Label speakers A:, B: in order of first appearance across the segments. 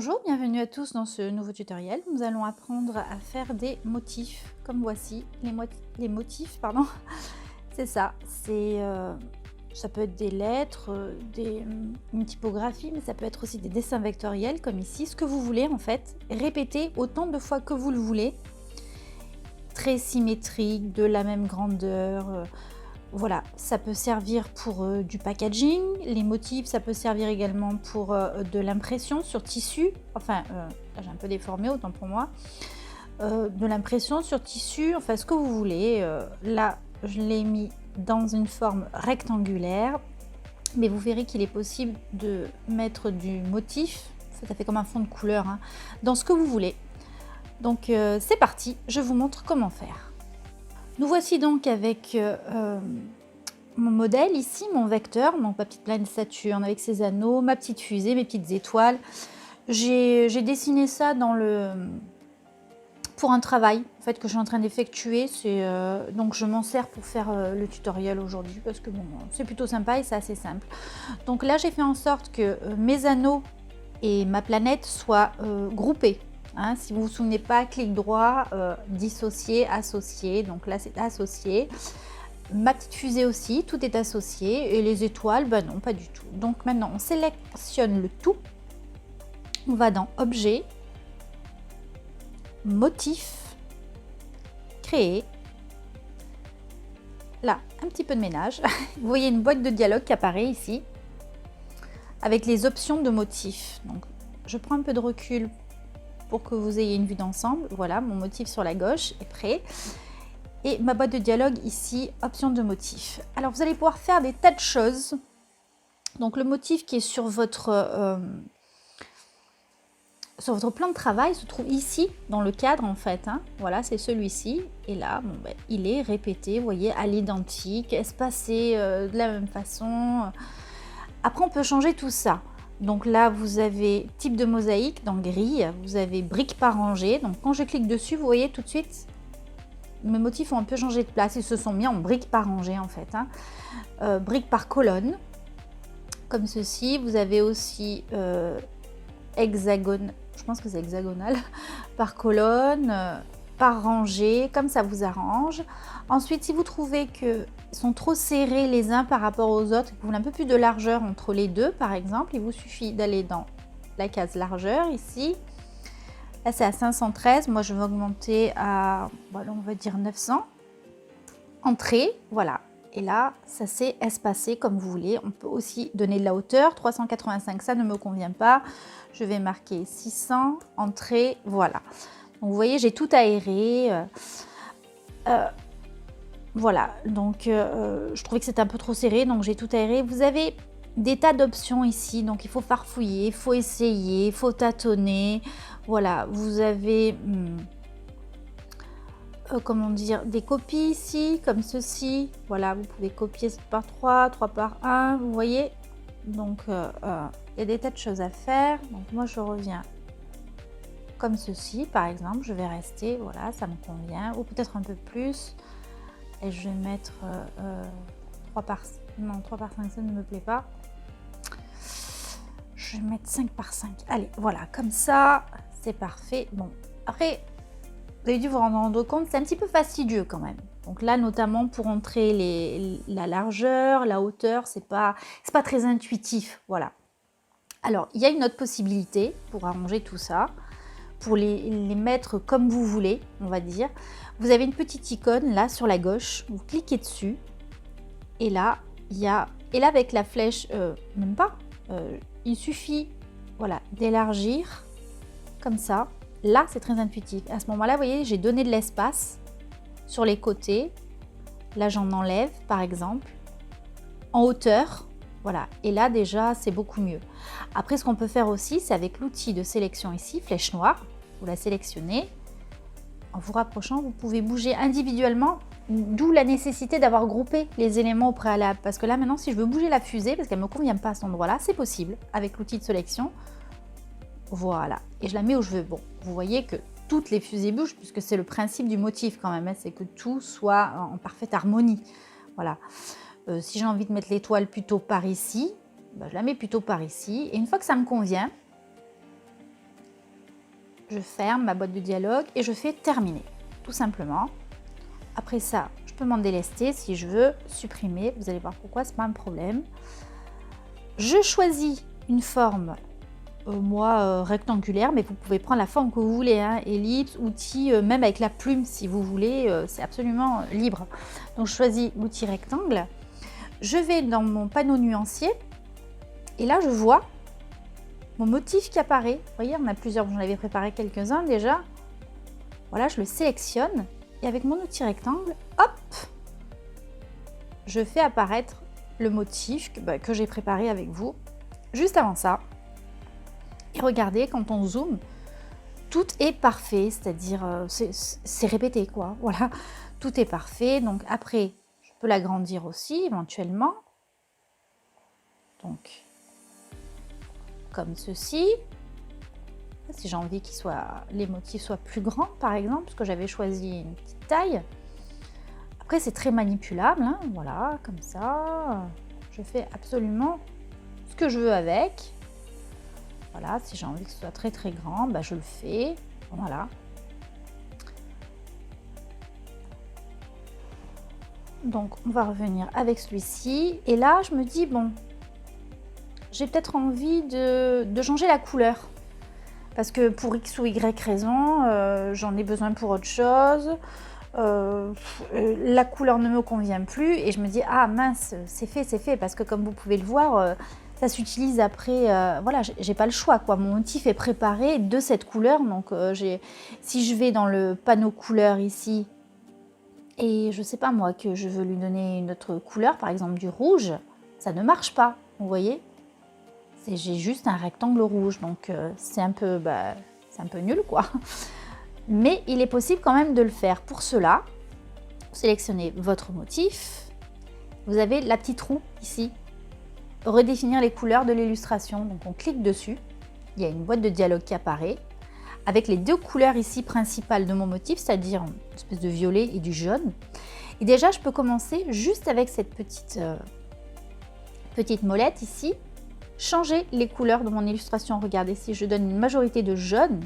A: Bonjour, bienvenue à tous dans ce nouveau tutoriel. Nous allons apprendre à faire des motifs, comme voici les motifs, pardon. C'est ça, ça peut être des lettres, une typographie, mais ça peut être aussi des dessins vectoriels comme ici, ce que vous voulez en fait. Répétez autant de fois que vous le voulez, très symétrique, de la même grandeur. Voilà, ça peut servir pour du packaging. Les motifs, ça peut servir également pour de l'impression sur tissu. Enfin, là, j'ai un peu déformé, autant pour moi. De l'impression sur tissu, enfin ce que vous voulez. Là, je l'ai mis dans une forme rectangulaire. Mais vous verrez qu'il est possible de mettre du motif, ça fait comme un fond de couleur, hein, dans ce que vous voulez. Donc c'est parti, je vous montre comment faire. Nous voici donc avec mon modèle ici, mon vecteur, donc ma petite planète Saturne avec ses anneaux, ma petite fusée, mes petites étoiles. J'ai dessiné ça pour un travail en fait, que je suis en train d'effectuer. Donc je m'en sers pour faire le tutoriel aujourd'hui parce que bon, c'est plutôt sympa et c'est assez simple. Donc là j'ai fait en sorte que mes anneaux et ma planète soient groupés. Hein, si vous ne vous souvenez pas, clic droit, dissocier, associer. Donc là, c'est associé. Ma petite fusée aussi, tout est associé. Et les étoiles, ben non, pas du tout. Donc maintenant, on sélectionne le tout. On va dans Objet, Motif, Créer. Là, un petit peu de ménage. Vous voyez une boîte de dialogue qui apparaît ici avec les options de motifs. Donc, je prends un peu de recul pour que vous ayez une vue d'ensemble. Voilà, mon motif sur la gauche est prêt. Et ma boîte de dialogue ici, option de motif. Alors, vous allez pouvoir faire des tas de choses. Donc, le motif qui est sur votre plan de travail se trouve ici, dans le cadre, en fait. Hein. Voilà, c'est celui-ci. Et là, bon, ben, il est répété, vous voyez, à l'identique, espacé de la même façon. Après, on peut changer tout ça. Donc là, vous avez type de mosaïque dans gris, vous avez briques par rangée. Donc quand je clique dessus, vous voyez tout de suite, mes motifs ont un peu changé de place. Ils se sont mis en briques par rangée en fait. Hein. Briques par colonne, comme ceci. Vous avez aussi hexagone, je pense que c'est hexagonal, par colonne, par rangée, comme ça vous arrange. Ensuite, si vous trouvez qu'ils sont trop serrés les uns par rapport aux autres, que vous voulez un peu plus de largeur entre les deux, par exemple, il vous suffit d'aller dans la case largeur ici. Là, c'est à 513. Moi, je vais augmenter à, voilà, on va dire 900. Entrée, voilà. Et là, ça s'est espacé comme vous voulez. On peut aussi donner de la hauteur. 385, ça ne me convient pas. Je vais marquer 600. Entrée, voilà. Donc, vous voyez, j'ai tout aéré. Voilà, donc je trouvais que c'était un peu trop serré, donc j'ai tout aéré. Vous avez des tas d'options ici, donc il faut farfouiller, il faut essayer, il faut tâtonner. Voilà, vous avez, comment dire, des copies ici, comme ceci. Voilà, vous pouvez copier par 3, 3 par 1, vous voyez. Donc, il y a des tas de choses à faire. Donc, moi, je reviens comme ceci, par exemple. Je vais rester, voilà, ça me convient. Ou peut-être un peu plus. Et je vais mettre 3 par... Non, 3 par 5, ça ne me plaît pas. Je vais mettre 5 par 5. Allez, voilà, comme ça, c'est parfait. Bon, après, vous avez dû vous rendre compte, c'est un petit peu fastidieux quand même. Donc là, notamment pour entrer la largeur, la hauteur, c'est pas très intuitif, voilà. Alors, il y a une autre possibilité pour arranger tout ça, pour les mettre comme vous voulez, on va dire. Vous avez une petite icône là sur la gauche, vous cliquez dessus et là, avec la flèche, même pas, il suffit voilà, d'élargir comme ça. Là, c'est très intuitif. À ce moment-là, vous voyez, j'ai donné de l'espace sur les côtés. Là, j'en enlève par exemple, en hauteur. Voilà, et là déjà, c'est beaucoup mieux. Après, ce qu'on peut faire aussi, c'est avec l'outil de sélection ici, flèche noire, vous la sélectionnez. En vous rapprochant, vous pouvez bouger individuellement, d'où la nécessité d'avoir groupé les éléments au préalable. Parce que là, maintenant, si je veux bouger la fusée, parce qu'elle ne me convient pas à cet endroit-là, c'est possible avec l'outil de sélection. Voilà, et je la mets où je veux. Bon, vous voyez que toutes les fusées bougent, puisque c'est le principe du motif quand même, hein, c'est que tout soit en parfaite harmonie. Voilà. Si j'ai envie de mettre l'étoile plutôt par ici, ben, je la mets plutôt par ici. Et une fois que ça me convient, je ferme ma boîte de dialogue et je fais terminer, tout simplement. Après ça, je peux m'en délester si je veux supprimer. Vous allez voir pourquoi, c'est pas un problème. Je choisis une forme, rectangulaire, mais vous pouvez prendre la forme que vous voulez, hein, ellipse, outil, même avec la plume si vous voulez, c'est absolument libre. Donc je choisis l'outil rectangle. Je vais dans mon panneau nuancier et là je vois mon motif qui apparaît. Vous voyez, on a plusieurs, j'en avais préparé quelques-uns déjà. Voilà, je le sélectionne et avec mon outil rectangle, hop, je fais apparaître le motif que j'ai préparé avec vous juste avant ça. Et regardez, quand on zoome, tout est parfait, c'est-à-dire c'est répété quoi. Voilà, tout est parfait. Donc après, je peux l'agrandir aussi éventuellement. Donc comme ceci. Si j'ai envie que les motifs soient plus grands par exemple, parce que j'avais choisi une petite taille. Après c'est très manipulable, hein, voilà, comme ça. Je fais absolument ce que je veux avec. Voilà, si j'ai envie que ce soit très très grand, bah, je le fais. Voilà. Donc on va revenir avec celui-ci. Et là je me dis, bon, j'ai peut-être envie de changer la couleur. Parce que pour X ou Y raison, j'en ai besoin pour autre chose. La couleur ne me convient plus. Et je me dis, ah mince, c'est fait. Parce que comme vous pouvez le voir, ça s'utilise après. Voilà, j'ai pas le choix, quoi. Mon motif est préparé de cette couleur. Donc si je vais dans le panneau couleur ici, et je sais pas moi, que je veux lui donner une autre couleur, par exemple du rouge, ça ne marche pas, vous voyez. J'ai juste un rectangle rouge, donc c'est un peu nul, quoi. Mais il est possible quand même de le faire. Pour cela, vous sélectionnez votre motif. Vous avez la petite roue ici. Redéfinir les couleurs de l'illustration. Donc on clique dessus. Il y a une boîte de dialogue qui apparaît avec les deux couleurs ici principales de mon motif, c'est-à-dire une espèce de violet et du jaune. Et déjà, je peux commencer juste avec cette petite molette ici. Changer les couleurs de mon illustration. Regardez, si je donne une majorité de jaune,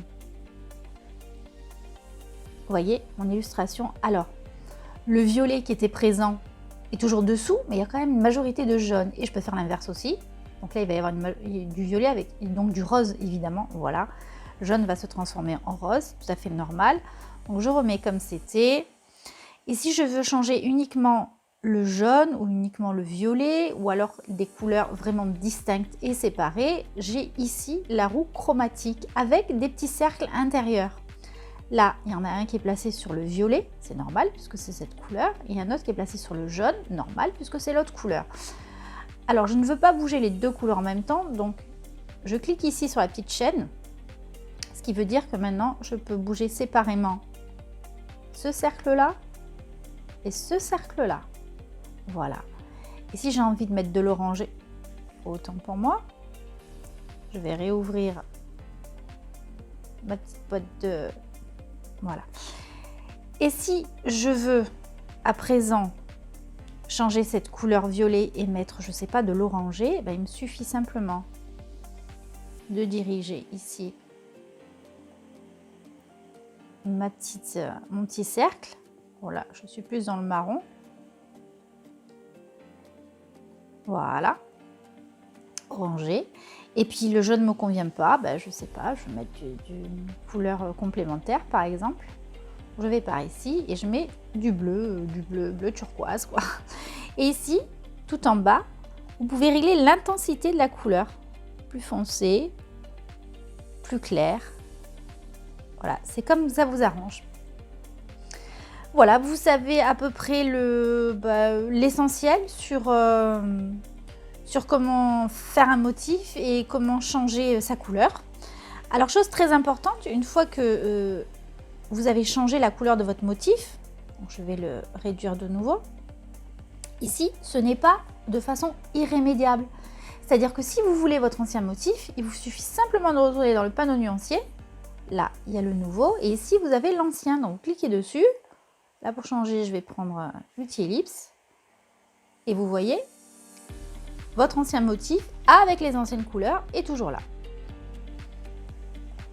A: vous voyez mon illustration. Alors, le violet qui était présent est toujours dessous, mais il y a quand même une majorité de jaune. Et je peux faire l'inverse aussi. Donc là, il va y avoir du violet avec donc du rose, évidemment. Voilà, le jaune va se transformer en rose, tout à fait normal. Donc je remets comme c'était. Et si je veux changer uniquement le jaune ou uniquement le violet, ou alors des couleurs vraiment distinctes et séparées, j'ai ici la roue chromatique avec des petits cercles intérieurs. Là, il y en a un qui est placé sur le violet, c'est normal puisque c'est cette couleur, et un autre qui est placé sur le jaune, normal puisque c'est l'autre couleur. Alors, je ne veux pas bouger les deux couleurs en même temps, donc je clique ici sur la petite chaîne, ce qui veut dire que maintenant, je peux bouger séparément ce cercle-là et ce cercle-là. Voilà. Et si j'ai envie de mettre de l'oranger, autant pour moi, je vais réouvrir ma petite boîte de... Voilà. Et si je veux à présent changer cette couleur violet et mettre, je sais pas, de l'oranger, il me suffit simplement de diriger ici mon petit cercle. Voilà, je suis plus dans le marron. Voilà, orangé. Et puis le jaune ne me convient pas, je sais pas, je vais mettre d'une couleur complémentaire par exemple. Je vais par ici et je mets du bleu turquoise, quoi. Et ici, tout en bas, vous pouvez régler l'intensité de la couleur. Plus foncé, plus clair. Voilà, c'est comme ça vous arrange. Voilà, vous savez à peu près l'essentiel sur comment faire un motif et comment changer sa couleur. Alors, chose très importante, une fois que vous avez changé la couleur de votre motif, donc je vais le réduire de nouveau, ici, ce n'est pas de façon irrémédiable. C'est-à-dire que si vous voulez votre ancien motif, il vous suffit simplement de retourner dans le panneau nuancier. Là, il y a le nouveau et ici, vous avez l'ancien. Donc, vous cliquez dessus. Là, pour changer, je vais prendre l'outil ellipse. Et vous voyez, votre ancien motif avec les anciennes couleurs est toujours là.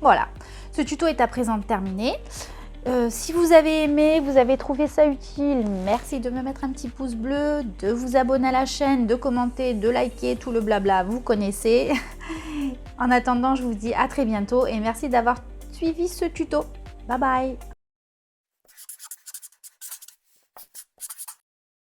A: Voilà. Ce tuto est à présent terminé. Si vous avez aimé, vous avez trouvé ça utile, merci de me mettre un petit pouce bleu, de vous abonner à la chaîne, de commenter, de liker, tout le blabla, vous connaissez. En attendant, je vous dis à très bientôt et merci d'avoir suivi ce tuto. Bye bye!